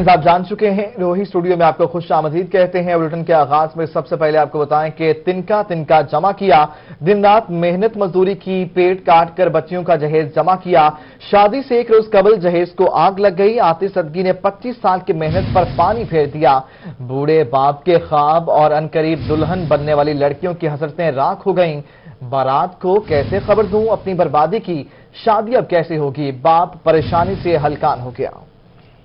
आप जान चुके हैं, रोही स्टूडियो में आपको खुश आमदीद कहते हैं। बुलेटिन के आगाज में सबसे पहले आपको बताएं कि तिनका तिनका जमा किया, दिन रात मेहनत मजदूरी की, पेट काट कर बच्चियों का जहेज जमा किया। शादी से एक रोज कबल जहेज को आग लग गई। आतिश सदगी ने 25 साल की मेहनत पर पानी फेर दिया। बूढ़े बाप के ख्वाब और अनकरीब दुल्हन बनने वाली लड़कियों की हसरतें राख हो गईं। बारात को कैसे खबर दूं अपनी बर्बादी की, शादी अब कैसे होगी, बाप परेशानी से हलकान हो गया।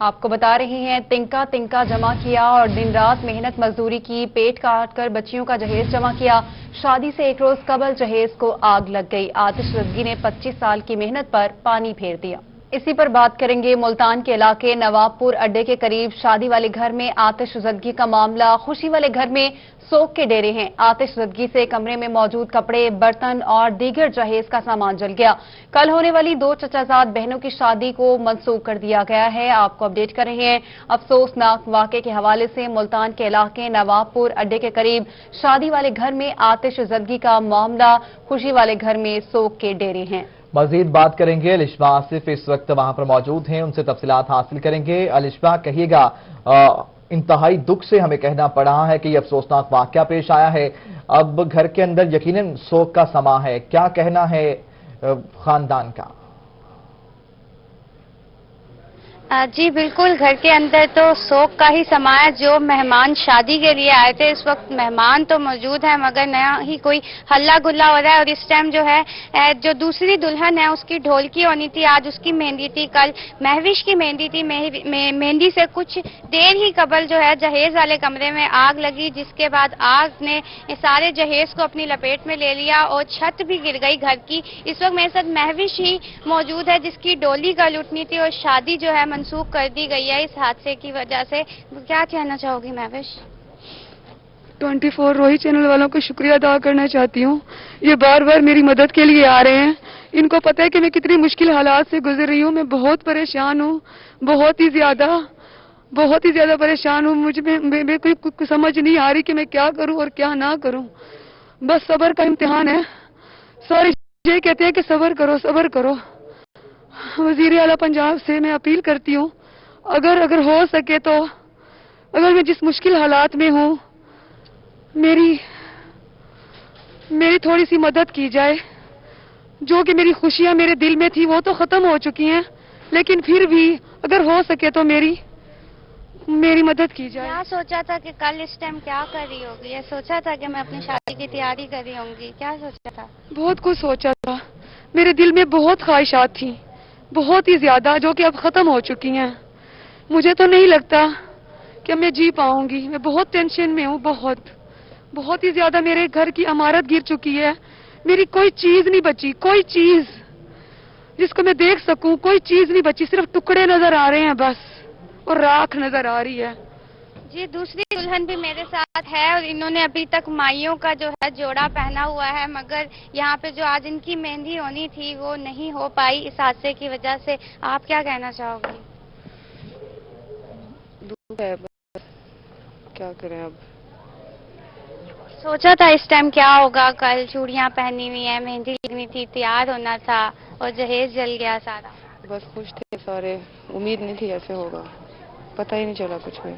आपको बता रहे हैं, तिनका तिनका जमा किया और दिन रात मेहनत मजदूरी की, पेट काट कर बच्चियों का जहेज जमा किया। शादी से एक रोज कबल जहेज को आग लग गई। आतिश सदगी ने 25 साल की मेहनत पर पानी फेर दिया। इसी पर बात करेंगे। मुल्तान के इलाके नवाबपुर अड्डे के करीब शादी वाले घर में आतिश ज़दगी का मामला। खुशी वाले घर में सोग के डेरे हैं। आतिश ज़दगी से कमरे में मौजूद कपड़े, बर्तन और दीगर जहेज का सामान जल गया। कल होने वाली 2 चचाजाद बहनों की शादी को मंसूख कर दिया गया है। आपको अपडेट कर रहे हैं। अफसोसनाक वाक़े के हवाले से मुल्तान के इलाके नवाबपुर अड्डे के करीब शादी वाले घर में आतिश ज़दगी का मामला। खुशी वाले घर में सोग के डेरे हैं। मजीद बात करेंगे। अलिशबा आसिफ इस वक्त वहां पर मौजूद हैं, उनसे तफसीलात हासिल करेंगे। अलिशबा, कहिएगा, इंतहाई दुख से हमें कहना पड़ रहा है कि यह अफसोसनाक वाकया पेश आया है। अब घर के अंदर यकीनन शोक का समा है, क्या कहना है खानदान का? जी बिल्कुल, घर के अंदर तो शोक का ही समा है। जो मेहमान शादी के लिए आए थे, इस वक्त मेहमान तो मौजूद है मगर नया ही कोई हल्ला गुल्ला हो रहा है। और इस टाइम जो है जो दूसरी दुल्हन है उसकी ढोलकी होनी थी, आज उसकी मेहंदी थी, कल महविश की मेहंदी थी। मेहंदी से कुछ देर ही कबल जो है जहेज वाले कमरे में आग लगी, जिसके बाद आग ने सारे जहेज को अपनी लपेट में ले लिया और छत भी गिर गई घर की। इस वक्त मेरे साथ महविश ही मौजूद है जिसकी डोली कल उठनी थी और शादी जो है मंसूख कर दी गई है इस हादसे की वजह से। क्या कहना चाहोगी महविश? 24 रोही चैनल वालों को शुक्रिया अदा करना चाहती हूँ। ये बार बार मेरी मदद के लिए आ रहे हैं। इनको पता है कि मैं कितनी मुश्किल हालात से गुजर रही हूँ। मैं बहुत परेशान हूँ, बहुत ही ज्यादा परेशान हूँ। मुझे मैं कोई समझ नहीं आ रही कि मैं क्या करूँ और क्या ना करूँ। बस सब्र का इम्तिहान है। सारे ये कहते हैं कि सब्र करो, सब्र करो। वजीर आला पंजाब से मैं अपील करती हूँ, अगर हो सके तो, अगर मैं जिस मुश्किल हालात में हूँ, मेरी थोड़ी सी मदद की जाए। जो कि मेरी खुशियाँ मेरे दिल में थी वो तो खत्म हो चुकी हैं, लेकिन फिर भी अगर हो सके तो मेरी मदद की जाए। क्या सोचा था कि कल इस टाइम क्या कर रही होगी? ये सोचा था कि मैं अपनी शादी की तैयारी कर रही होंगी? क्या सोचा था? बहुत कुछ सोचा था। मेरे दिल में बहुत ख्वाहिशात थी, बहुत ही ज्यादा, जो कि अब खत्म हो चुकी हैं। मुझे तो नहीं लगता कि मैं जी पाऊंगी। मैं बहुत टेंशन में हूँ, बहुत ही ज्यादा। मेरे घर की इमारत गिर चुकी है। मेरी कोई चीज नहीं बची, कोई चीज जिसको मैं देख सकूं, कोई चीज नहीं बची। सिर्फ टुकड़े नजर आ रहे हैं बस, और राख नजर आ रही है। जी, दूसरी दुल्हन भी मेरे साथ है और इन्होंने अभी तक माइयों का जो है जोड़ा पहना हुआ है, मगर यहाँ पे जो आज इनकी मेहंदी होनी थी वो नहीं हो पाई इस हादसे की वजह से। आप क्या कहना चाहोगी? दुख है, बस क्या करें अब। सोचा था इस टाइम क्या होगा? कल चूड़ियाँ पहनी हुई है, मेहंदी लगनी थी, तैयार होना था और जहेज जल गया सारा। बस खुश थे सारे, उम्मीद नहीं थी ऐसे होगा, पता ही नहीं चला कुछ भी।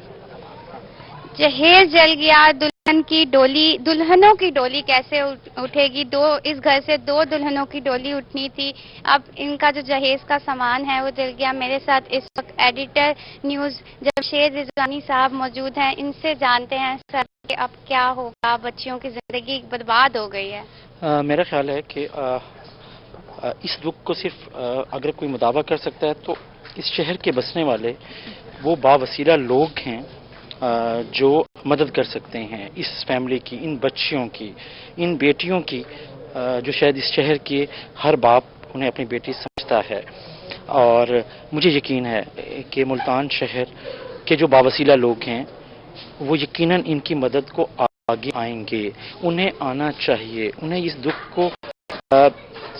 जहेज जल गया। दुल्हनों की डोली कैसे उठेगी? इस घर से 2 दुल्हनों की डोली उठनी थी। अब इनका जो जहेज का सामान है वो जल गया। मेरे साथ इस वक्त एडिटर न्यूज जमशेद रिजवानी साहब मौजूद हैं। इनसे जानते हैं सर कि अब क्या होगा। बच्चियों की जिंदगी बर्बाद हो गई है। मेरा ख्याल है कि इस दुख को सिर्फ अगर कोई मुदावा कर सकता है तो इस शहर के बसने वाले वो बावसीला लोग हैं जो मदद कर सकते हैं इस फैमिली की, इन बच्चियों की, इन बेटियों की, जो शायद इस शहर के हर बाप उन्हें अपनी बेटी समझता है। और मुझे यकीन है कि मुल्तान शहर के जो बावसीला लोग हैं वो यकीनन इनकी मदद को आगे आएंगे। उन्हें आना चाहिए, उन्हें इस दुख को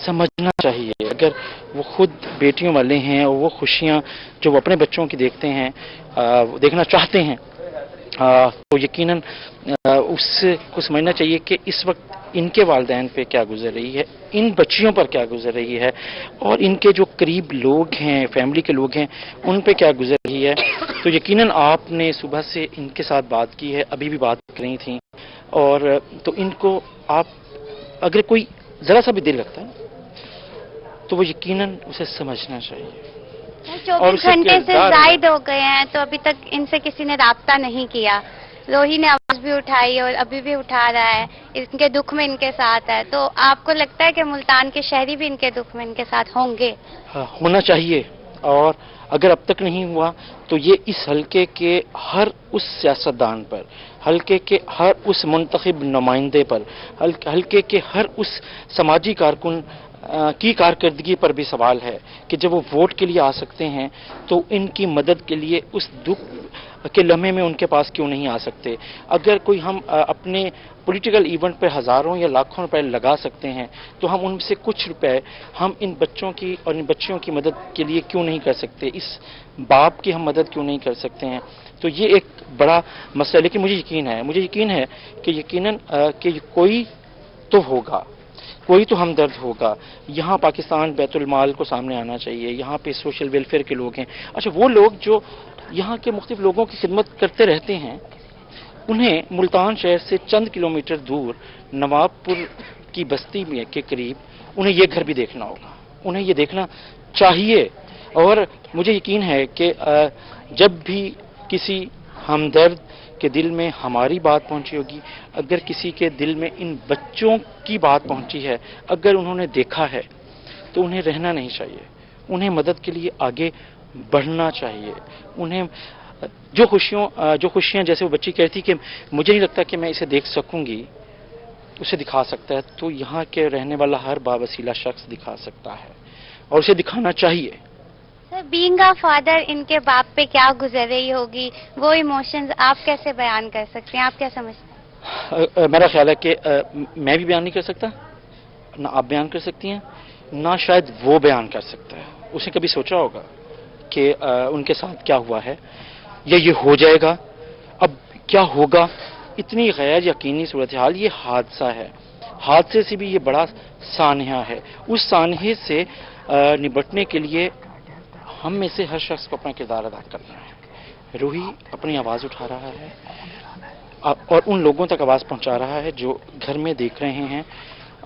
समझना चाहिए। अगर वो खुद बेटियों वाले हैं और वो खुशियाँ जो वो अपने बच्चों की देखते हैं, देखना चाहते हैं, तो यकीनन उसको समझना चाहिए कि इस वक्त ان کے والدین پہ کیا گزر رہی ہے، ان بچیوں پر کیا گزر رہی ہے، اور ان کے جو قریب لوگ ہیں، فیملی کے لوگ ہیں، ان پہ کیا گزر رہی ہے، تو یقیناً آپ نے صبح سے ان کے ساتھ بات کی ہے، ابھی بھی بات کر رہی تھیں، اور تو ان کو آپ اگر کوئی ذرا سا بھی دل رکھتا ہے تو وہ یقیناً اسے سمجھنا چاہیے. اور 24 اسے گھنٹے سے کردار زائد ہو گئے ہیں تو ابھی تک ان سے کسی نے رابطہ نہیں کیا. روہی نے آواز بھی اٹھائی اور ابھی بھی اٹھا رہا ہے، ان کے دکھ میں ان کے ساتھ ہے. تو آپ کو لگتا ہے کہ ملتان کے شہری بھی ان کے دکھ میں ان کے ساتھ ہوں گے؟ ہونا چاہیے، اور اگر اب تک نہیں ہوا تو یہ اس حلقے کے ہر اس سیاستدان پر، حلقے کے ہر اس منتخب نمائندے پر، حلقے کے ہر اس سماجی کارکن کی کارکردگی پر بھی سوال ہے کہ جب وہ ووٹ کے لیے آ سکتے ہیں تو ان کی مدد کے لیے اس دکھ کے لمحے میں ان کے پاس کیوں نہیں آ سکتے. اگر کوئی ہم اپنے پولیٹیکل ایونٹ پہ ہزاروں یا لاکھوں روپے لگا سکتے ہیں تو ہم ان سے کچھ روپے ہم ان بچوں کی اور ان بچیوں کی مدد کے لیے کیوں نہیں کر سکتے، اس باپ کی ہم مدد کیوں نہیں کر سکتے ہیں. تو یہ ایک بڑا مسئلہ ہے، لیکن مجھے یقین ہے کہ یقیناً کہ کوئی تو ہوگا، کوئی تو ہمدرد ہوگا. یہاں پاکستان بیت المال کو سامنے آنا چاہیے، یہاں پہ سوشل ویلفیئر کے لوگ ہیں. اچھا، وہ لوگ جو یہاں کے مختلف لوگوں کی خدمت کرتے رہتے ہیں، انہیں ملتان شہر سے چند کلومیٹر دور نواب پور کی بستی میں کے قریب انہیں یہ گھر بھی دیکھنا ہوگا، انہیں یہ دیکھنا چاہیے. اور مجھے یقین ہے کہ جب بھی کسی ہمدرد کے دل میں ہماری بات پہنچی ہوگی، اگر کسی کے دل میں ان بچوں کی بات پہنچی ہے، اگر انہوں نے دیکھا ہے، تو انہیں رہنا نہیں چاہیے، انہیں مدد کے لیے آگے بڑھنا چاہیے. انہیں جو خوشیاں جیسے وہ بچی کہتی کہ مجھے نہیں لگتا کہ میں اسے دیکھ سکوں گی، اسے دکھا سکتا ہے، تو یہاں کے رہنے والا ہر باوسیلہ شخص دکھا سکتا ہے اور اسے دکھانا چاہیے. سر، بینگ اے فادر ان کے باپ پہ کیا گزر رہی ہوگی، وہ ایموشنز آپ کیسے بیان کر سکتے ہیں، آپ کیا سمجھتے ہیں؟ میرا خیال ہے کہ میں بھی بیان نہیں کر سکتا، نہ آپ بیان کر سکتی ہیں، نہ شاید وہ بیان کر سکتا ہے. اس نے کبھی سوچا ہوگا کہ ان کے ساتھ کیا ہوا ہے یا یہ ہو جائے گا، اب کیا ہوگا. اتنی غیر یقینی صورتحال، یہ حادثہ ہے، حادثے سے بھی یہ بڑا سانحہ ہے. اس سانحے سے نبٹنے کے لیے ہم میں سے ہر شخص کو اپنا کردار ادا کرنا ہے. روحی اپنی آواز اٹھا رہا ہے اور ان لوگوں تک آواز پہنچا رہا ہے جو گھر میں دیکھ رہے ہیں،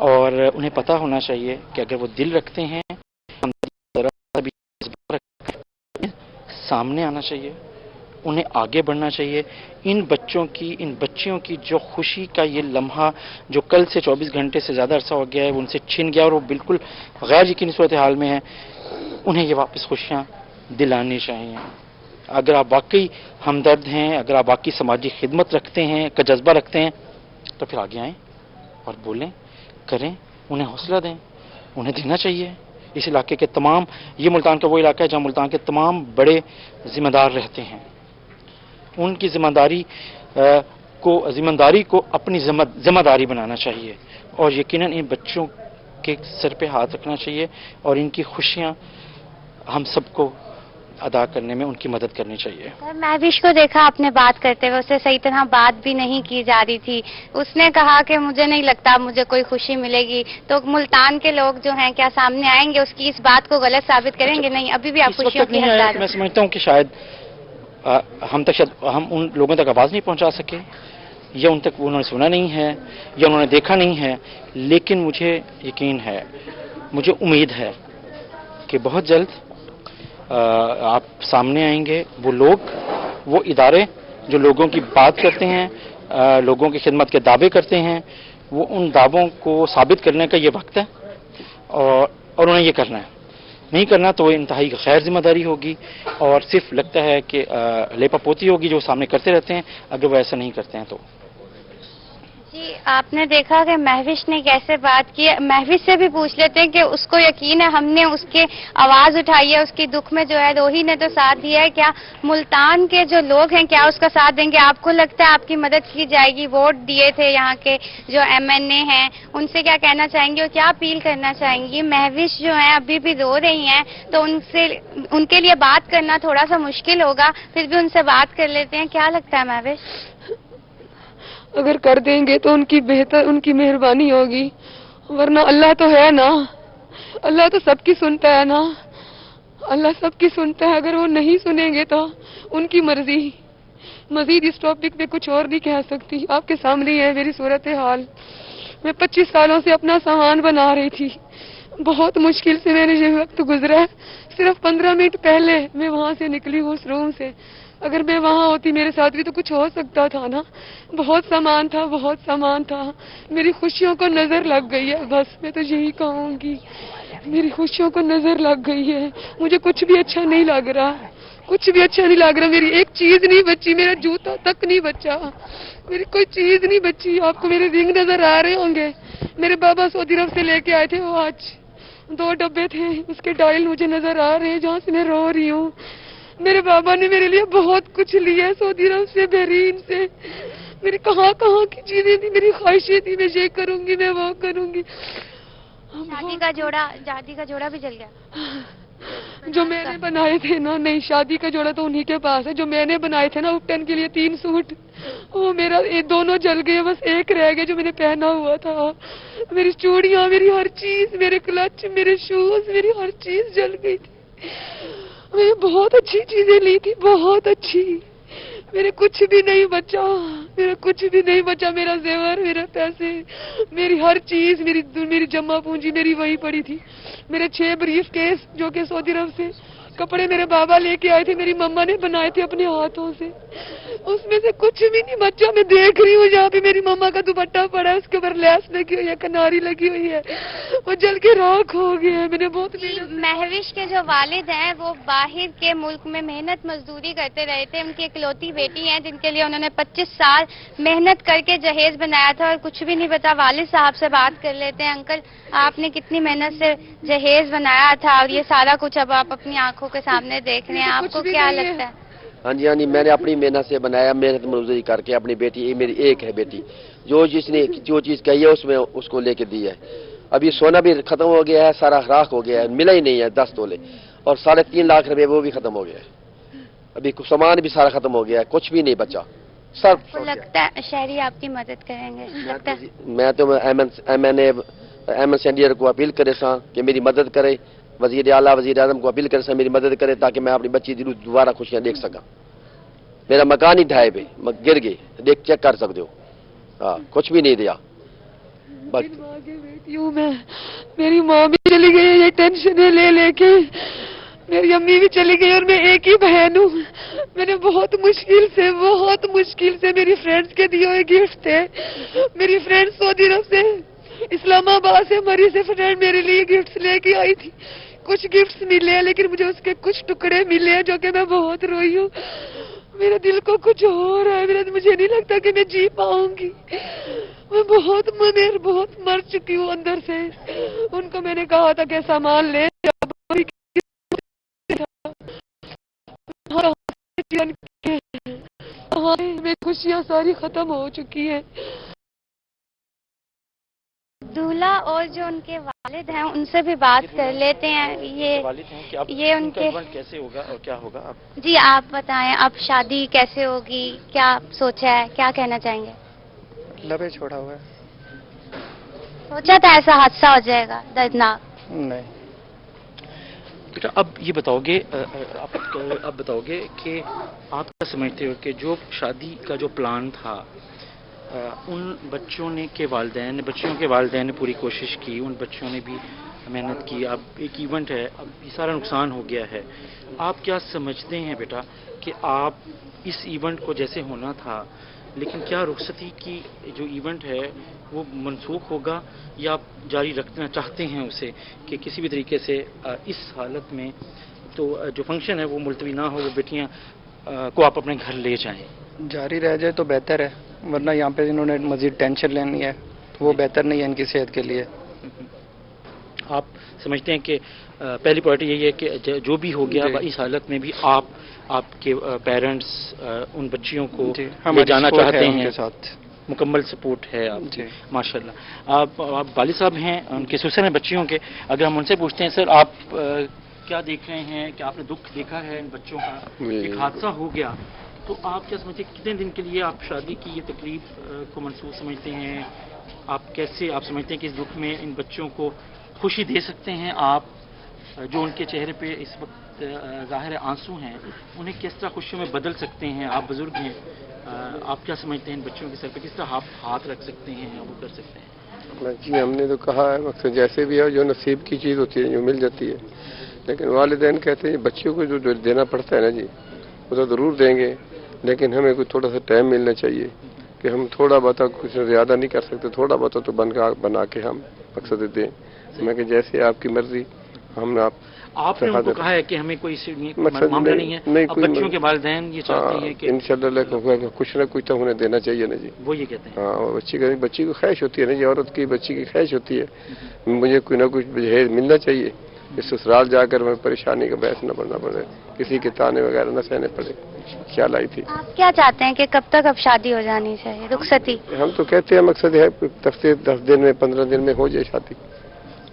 اور انہیں پتہ ہونا چاہیے کہ اگر وہ دل رکھتے ہیں، سامنے آنا چاہیے، انہیں آگے بڑھنا چاہیے. ان بچیوں کی جو خوشی کا یہ لمحہ جو کل سے 24 گھنٹے سے زیادہ عرصہ ہو گیا ہے، وہ ان سے چھن گیا اور وہ بالکل غیر یقینی صورتحال میں ہے، انہیں یہ واپس خوشیاں دلانی چاہیے. اگر آپ واقعی ہمدرد ہیں، اگر آپ واقعی سماجی خدمت رکھتے ہیں کا جذبہ رکھتے ہیں، تو پھر آگے آئیں اور بولیں، کریں، انہیں حوصلہ دیں، انہیں دینا چاہیے. اس علاقے کے تمام، یہ ملتان کا وہ علاقہ ہے جہاں ملتان کے تمام بڑے ذمہ دار رہتے ہیں. ان کی ذمہ داری کو اپنی ذمہ داری بنانا چاہیے، اور یقیناً ان بچوں کے سر پہ ہاتھ رکھنا چاہیے اور ان کی خوشیاں ہم سب کو ادا کرنے میں ان کی مدد کرنی چاہیے. سر، مہوش کو دیکھا آپ نے بات کرتے ہوئے، اسے صحیح طرح بات بھی نہیں کی جا رہی تھی. اس نے کہا کہ مجھے نہیں لگتا مجھے کوئی خوشی ملے گی. تو ملتان کے لوگ جو ہیں کیا سامنے آئیں گے، اس کی اس بات کو غلط ثابت کریں گے؟ نہیں، ابھی بھی آپ خوشیوں کی حقدار ہیں. میں سمجھتا ہوں کہ شاید ہم ان لوگوں تک آواز نہیں پہنچا سکے، یا ان تک انہوں نے سنا نہیں ہے، یا انہوں نے دیکھا نہیں ہے. لیکن مجھے یقین ہے، مجھے امید ہے کہ بہت جلد آپ سامنے آئیں گے. وہ لوگ، وہ ادارے جو لوگوں کی بات کرتے ہیں، لوگوں کی خدمت کے دعوے کرتے ہیں، وہ ان دعووں کو ثابت کرنے کا یہ وقت ہے، اور انہیں یہ کرنا ہے. نہیں کرنا تو وہ انتہائی غیر ذمہ داری ہوگی، اور صرف لگتا ہے کہ لیپا پوتی ہوگی جو سامنے کرتے رہتے ہیں اگر وہ ایسا نہیں کرتے ہیں تو. جی، آپ نے دیکھا کہ مہوش نے کیسے بات کی. مہوش سے بھی پوچھ لیتے ہیں کہ اس کو یقین ہے، ہم نے اس کے آواز اٹھائی ہے، اس کی دکھ میں جو ہے روہی نے تو ساتھ دیا ہے. کیا ملتان کے جو لوگ ہیں کیا اس کا ساتھ دیں گے؟ آپ کو لگتا ہے آپ کی مدد کی جائے گی؟ ووٹ دیے تھے یہاں کے جو MNA ہیں، ان سے کیا کہنا چاہیں گے اور کیا اپیل کرنا چاہیں گی؟ مہوش جو ہیں ابھی بھی رو رہی ہیں، تو ان کے لیے بات کرنا تھوڑا سا مشکل ہوگا، پھر بھی ان سے بات کر لیتے ہیں. کیا لگتا ہے مہوش؟ اگر کر دیں گے تو ان کی مہربانی ہوگی، ورنہ اللہ تو ہے نا، اللہ تو سب کی سنتا ہے نا، اللہ سب کی سنتا ہے، اگر وہ نہیں سنیں گے تو ان کی مرضی۔ مزید اس ٹاپک پہ کچھ اور نہیں کہہ سکتی، آپ کے سامنے ہی ہے میری صورتحال۔ میں 25 سالوں سے اپنا سامان بنا رہی تھی، بہت مشکل سے میں نے یہ وقت گزرا ہے۔ صرف 15 منٹ پہلے میں وہاں سے نکلی ہوں اس روم سے، اگر میں وہاں ہوتی میرے ساتھ بھی تو کچھ ہو سکتا تھا نا، بہت سامان تھا، میری خوشیوں کو نظر لگ گئی ہے، بس میں تو یہی کہوں گی، میری خوشیوں کو نظر لگ گئی ہے، مجھے کچھ بھی اچھا نہیں لگ رہا، میری ایک چیز نہیں بچی، میرا جوتا تک نہیں بچا، میری کوئی چیز نہیں بچی۔ آپ کو میرے رنگ نظر آ رہے ہوں گے، میرے بابا سعودی عرب سے لے کے آئے تھے، وہ آج 2 ڈبے تھے، اس کے ڈائل مجھے نظر آ رہے ہیں جہاں سے میں رو رہی ہوں۔ میرے بابا نے میرے لیے بہت کچھ لیا سعودی عرب سے، بحرین سے، میری کہاں کی چیزیں تھی، میری خواہشیں تھی، میں یہ کروں گی، میں وہ کروں گی۔ شادی کا جوڑا بھی جل گیا؟ جو میں نے بنائے تھے نا، نہیں شادی کا جوڑا تو انہی کے پاس ہے، جو میں نے بنائے تھے نا اپٹن کے لیے 3 سوٹ، وہ میرا دونوں جل گئے، بس ایک رہ گیا جو میں نے پہنا ہوا تھا۔ میری چوڑیاں، میری ہر چیز، میرے کلچ، میرے شوز، میری ہر چیز جل گئی تھی۔ میں بہت اچھی چیزیں لی تھی، بہت اچھی، میرے کچھ بھی نہیں بچا، میرا زیور، میرے پیسے، میری ہر چیز، میری جمع پونجی میری وہی پڑی تھی۔ میرے 6 بریف کیس جو کہ سعودی عرب سے کپڑے میرے بابا لے کے آئے تھے، میری مما نے بنائے تھے اپنے ہاتھوں سے، اس میں سے کچھ بھی نہیں بچا۔ میں دیکھ رہی ہوں یہاں پہ میری مما کا دوپٹہ پڑا ہے، اس کے اوپر لیس لگی ہوئی ہے، کناری لگی ہوئی ہے، وہ جل کے راکھ ہو گیا ہے۔ میں نے بہت مہوش کے جو والد ہیں وہ باہر کے ملک میں محنت مزدوری کرتے رہے تھے، ان کی اکلوتی بیٹی ہیں جن کے لیے انہوں نے 25 سال محنت کر کے جہیز بنایا تھا اور کچھ بھی نہیں پتا۔ والد صاحب سے بات کر لیتے ہیں۔ انکل، آپ نے کتنی محنت سے جہیز بنایا تھا اور یہ سارا کچھ اب آپ اپنی آنکھوں کے سامنے دیکھ رہے ہیں، آپ کو کیا لگتا ہے؟ ہاں جی، میں نے اپنی محنت سے بنایا، محنت مزدوری کر کے اپنی بیٹی، میری ایک ہے بیٹی، جو چیز کہی ہے اس میں اس کو لے کے دی ہے۔ اب یہ سونا بھی ختم ہو گیا ہے، سارا راکھ ہو گیا ہے، ملا ہی نہیں ہے 10 تولے، اور 3.5 لاکھ روپے وہ بھی ختم ہو گیا ہے۔ ابھی سامان بھی سارا ختم ہو گیا ہے، کچھ بھی نہیں بچا، سب لگتا ہے شہری آپ کی مدد کریں گے؟ لگتا ہے میں تو احمد سینڈیئر کو اپیل کرے سا کہ میری مدد کرے، وزیر اعلیٰ وزیر اعظم کو اپیل کرے سا میری مدد کرے تاکہ میں اپنی بچی دوبارہ خوشیاں دیکھ سکا۔ میرا مکان ہی ڈھائے پہ گر گئے، چیک کر سکتے ہو، ہاں کچھ بھی نہیں دیا۔ بیٹی ہوں میں، میری ماں بھی چلی گئی ہے یہ ٹینشن لے کے، میری امی بھی چلی گئی اور میں ایک ہی بہن ہوں۔ میں نے بہت مشکل سے میری فرینڈز کے دیے ہوئے گفٹ تھے، میری فرینڈ سعودی عرب سے، اسلام آباد سے، مری سے فرینڈ میرے لیے گفٹس لے کے آئی تھی۔ کچھ گفٹس ملے ہیں لیکن مجھے اس کے کچھ ٹکڑے ملے ہیں جو کہ میں بہت روئی ہوں، میرے دل کو کچھ ہو رہا ہے، مجھے نہیں لگتا کہ میں جی پاؤں گی، میں بہت مر چکی ہوں اندر سے۔ ان کو میں نے کہا تھا کہ سامان لے، میری خوشیاں ساری ختم ہو چکی ہیں۔ دولہا اور جو ان کے والد ہیں ان سے بھی بات کر لیتے ہیں۔ یہ ان کے کیسے ہوگا اور کیا ہوگا؟ جی آپ بتائیں، اب شادی کیسے ہوگی، کیا سوچا ہے، کیا کہنا چاہیں گے؟ لبے چھوڑا ہوا ہے، سوچا تھا ایسا حادثہ ہو جائے گا دردناک؟ نہیں۔ بیٹا اب یہ بتاؤ گے، آپ بتاؤ گے کہ آپ کیا سمجھتے ہو کہ جو شادی کا جو پلان تھا، ان بچوں کے والدین نے پوری کوشش کی، ان بچوں نے بھی محنت کی، اب ایک ایونٹ ہے، اب یہ سارا نقصان ہو گیا ہے، آپ کیا سمجھتے ہیں بیٹا کہ آپ اس ایونٹ کو جیسے ہونا تھا، لیکن کیا رخصتی کی جو ایونٹ ہے وہ منسوخ ہوگا یا آپ جاری رکھنا چاہتے ہیں اسے کہ کسی بھی طریقے سے اس حالت میں تو جو فنکشن ہے وہ ملتوی نہ ہو، وہ بیٹیاں کو آپ اپنے گھر لے جائیں؟ جاری رہ جائے تو بہتر ہے، ورنہ یہاں پہ انہوں نے مزید ٹینشن لینی ہے تو وہ بہتر نہیں ہے ان کی صحت کے لیے۔ آپ سمجھتے ہیں کہ پہلی پرائرٹی یہی ہے کہ جو بھی ہو گیا اس حالت میں بھی آپ کے پیرنٹس ان بچیوں کو لے جانا چاہتے ہیں، مکمل سپورٹ ہے آپ کی؟ ماشاءاللہ۔ آپ والد صاحب ہیں، ان کے سلسلے میں بچیوں کے، اگر ہم ان سے پوچھتے ہیں سر آپ کیا دیکھ رہے ہیں کہ آپ نے دکھ دیکھا ہے ان بچوں کا، ایک حادثہ ہو گیا तो आप क्या समझते हैं कितने दिन के लिए आप शादी की ये तकलीफ को मंसूब समझते हैं? आप कैसे आप समझते हैं कि इस दुख में इन बच्चों को खुशी दे सकते हैं आप, जो उनके चेहरे पे इस वक्त ज़ाहिर है आंसू हैं, उन्हें किस तरह खुशियों में बदल सकते हैं? आप बुजुर्ग हैं, आप क्या समझते हैं इन बच्चों के सर पे किस तरह आप हाथ रख सकते हैं या वो कर सकते हैं? जी हमने तो कहा है मकसद जैसे भी है जो नसीब की चीज़ होती है जो मिल जाती है, लेकिन वालिदैन कहते हैं बच्चों को जो देना पड़ता है ना जी वो तो ज़रूर देंगे, लेकिन हमें कोई थोड़ा सा टाइम मिलना चाहिए कि हम थोड़ा बहुत कुछ ज़्यादा नहीं कर सकते, थोड़ा बहुत तो बना के हम मकसद दें। मैं कि जैसे आपकी मर्जी हम आपने उनको कहा है कि हमें कोई मामला नहीं है, नहीं अब बच्चों के वालिदैन ये चाहते हैं कि इंशाल्लाह कुछ ना कुछ तो उन्हें देना चाहिए ना जी। वो ये कहते हैं हाँ, बच्ची को ख्वाहिश होती है ना जी, औरत की बच्ची की ख्वाहिश होती है मुझे कोई ना कुछ जहेज मिलना चाहिए, इस ससुराल जाकर मैं परेशानी का बहस न बनना पड़े, किसी के ताने वगैरह न सहने पड़े। ख्याल आई थी। आप क्या चाहते हैं कि कब तक अब शादी हो जानी चाहिए, रुखसती? हम तो कहते हैं मकसद है 10 दिन में 15 दिन में हो जाए शादी,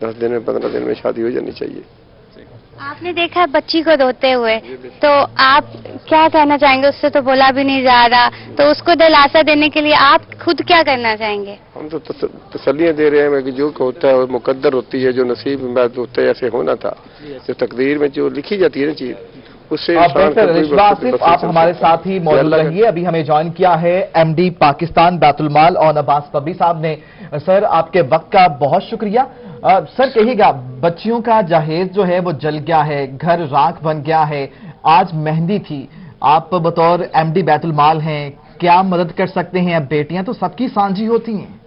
10 दिन में 15 दिन में शादी हो जानी चाहिए। आपने देखा है बच्ची को रोते हुए, तो आप क्या कहना चाहेंगे? उससे तो बोला भी नहीं जा रहा, तो उसको दिलासा देने के लिए आप खुद क्या करना चाहेंगे? हम तो तसल्लियां दे रहे हैं कि जो होता है वो मुकद्दर होती है, जो नसीब में होता है ऐसे होना था, जो तकदीर में जो लिखी जाती है ना चीज उससे आप हमारे साथ ही मौजूद रहिए। अभी हमें ज्वाइन किया है एमडी पाकिस्तान बैतुल माल और अब्बास पब्बी साहब ने। सर आपके वक्त का बहुत शुक्रिया। सर कहिएगा, बच्चियों का जहेज जो है वो जल गया है, घर राख बन गया है, आज मेहंदी थी, आप बतौर एमडी बैतुल माल हैं, क्या मदद कर सकते हैं? अब बेटियां तो सबकी सांझी होती हैं।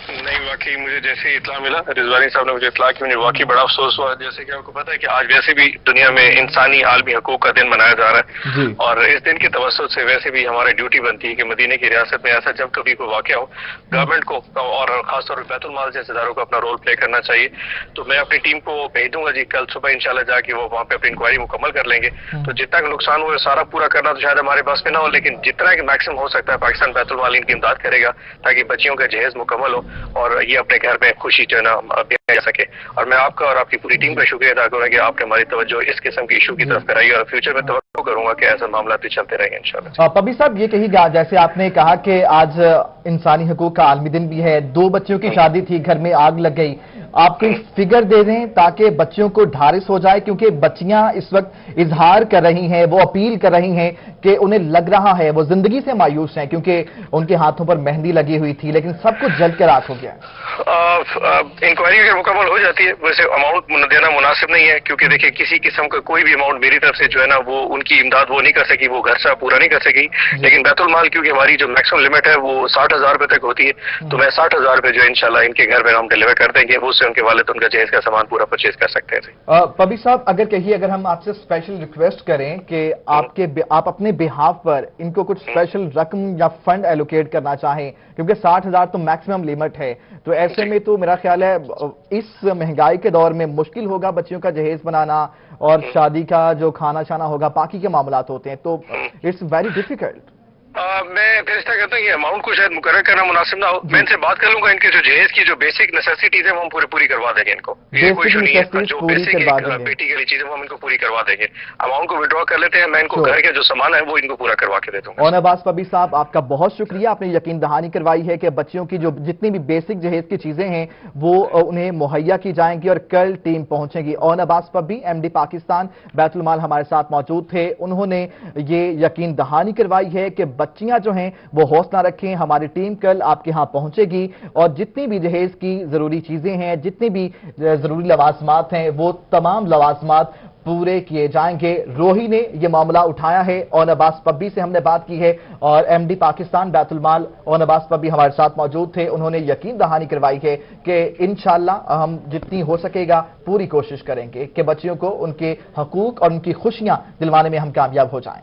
नहीं, वाकई मुझे जैसे इतला मिला, रिजवानी साहब ने मुझे इतला की, मुझे वाकई बड़ा अफसोस हुआ। जैसे कि आपको पता है कि आज वैसे भी दुनिया में इंसानी आलमी हकूक का दिन मनाया जा रहा है और इस दिन की तवज्जुह से वैसे भी हमारी ड्यूटी बनती है कि मदीने की रियासत में ऐसा जब कभी कोई वाक़या हो, गवर्नमेंट को और खासतौर पर बैतुल माल जैसे इदारों को अपना रोल प्ले करना चाहिए। तो मैं अपनी टीम को भेज दूंगा जी, कल सुबह इंशाल्लाह जाके वो वहाँ पे अपनी इंक्वायरी मुकम्मल कर लेंगे। तो जितना नुकसान हुआ सारा पूरा करना तो शायद हमारे पास में ना हो, लेकिन जितना कि मैक्सिमम हो सकता है पाकिस्तान बैतुल माल इनकी इमदाद करेगा ताकि बच्चियों का जहेज मुकम्मल हो और ये अपने घर में खुशी जो है ना जा सके। और मैं आपका और आपकी पूरी टीम का शुक्रिया अदा करूंगा कि आपने हमारी तवज्जो इस किस्म की इशू की तरफ कराई और फ्यूचर में तवज्जो करूंगा कि ऐसा मामला भी चलते रहेंगे इंशाल्लाह। पब्बी साहब ये कहिएगा, जैसे आपने कहा कि आज इंसानी हकूक का आलमी दिन भी है, 2 बच्चियों की शादी थी, घर में आग लग गई, आप कोई फिगर दे दें ताकि बच्चियों को ढारिस हो जाए, क्योंकि बच्चियां इस वक्त इजहार कर रही हैं, वो अपील कर रही हैं कि उन्हें लग रहा है वो जिंदगी से मायूस हैं क्योंकि उनके हाथों पर मेहंदी लगी हुई थी, लेकिन सब कुछ जल के राख हो गया। इंक्वायरी अगर मुकम्मल हो जाती है, वैसे अमाउंट देना मुनासिब नहीं है क्योंकि देखिए किसी किस्म का कोई भी अमाउंट मेरी तरफ से जो है ना वो उनकी इमदाद वो नहीं कर सकी, वो घर से पूरा नहीं कर सकी। लेकिन बैतुल माल क्योंकि हमारी जो मैक्सिमम लिमिट है वो 60,000 रुपए तक होती है, तो मैं 60,000 रुपए जो इंशाल्लाह इनके घर में हम डिलीवर कर देंगे, वो उनके वालिद उनका जहेज का सामान पूरा परचेज कर सकते हैं। पब्बी साहब अगर कहिए, अगर हम आपसे स्पेशल रिक्वेस्ट करें कि आप अपने बिहाफ पर इनको कुछ स्पेशल रकम या फंड एलोकेट करना चाहें, क्योंकि 60,000 तो मैक्सिमम लिमिट है, तो ऐसे में तो मेरा ख्याल है इस महंगाई के दौर में मुश्किल होगा बच्चियों का जहेज बनाना और शादी का जो खाना छाना होगा, बाकी के मामलात होते हैं, तो इट्स वेरी डिफिकल्ट। मैं फिर इस तरह कहता हूँ कि अमाउंट को शायद मुकर्रर करना मुनासिब ना हो, मैं इनसे बात कर लूंगा, इनके जो जहेज की जो बेसिक नेसेसिटीज है वो हम पूरी करवा देंगे इनको, ये कोई इशू नहीं है। जो बेसिक बेटी के लिए चीजें वो हम इनको पूरी करवा देंगे। अमाउंट को विड्रॉ कर लेते हैं, मैं इनको घर के जो सामान है वो इनको पूरा करवा के दे दूंगा। और अब्बास पब्बी साहब आपका बहुत शुक्रिया, आपने यकीन दहानी करवाई है कि बच्चियों की जो जितनी भी बेसिक जहेज की चीजें हैं वो उन्हें मुहैया की जाएंगी और कल टीम पहुंचेगी। और अब्बास पब्बी एमडी पाकिस्तान बैतुल माल हमारे साथ मौजूद थे, उन्होंने ये यकीन दहानी करवाई है कि बच्चियां जो हैं वो हौसला रखें, हमारी टीम कल आपके यहां पहुंचेगी और जितनी भी जहेज की जरूरी चीजें हैं, जितनी भी जरूरी लवाजमात हैं, वो तमाम लवाजमात पूरे किए जाएंगे। रोही ने यह मामला उठाया है और अब्बास पब्बी से हमने बात की है और एमडी पाकिस्तान बैतुल माल और अब्बास पब्बी हमारे साथ मौजूद थे, उन्होंने यकीन दहानी करवाई है कि इंशाल्लाह हम जितनी हो सकेगा पूरी कोशिश करेंगे कि बच्चियों को उनके हकूक और उनकी खुशियां दिलवाने में हम कामयाब हो जाएं।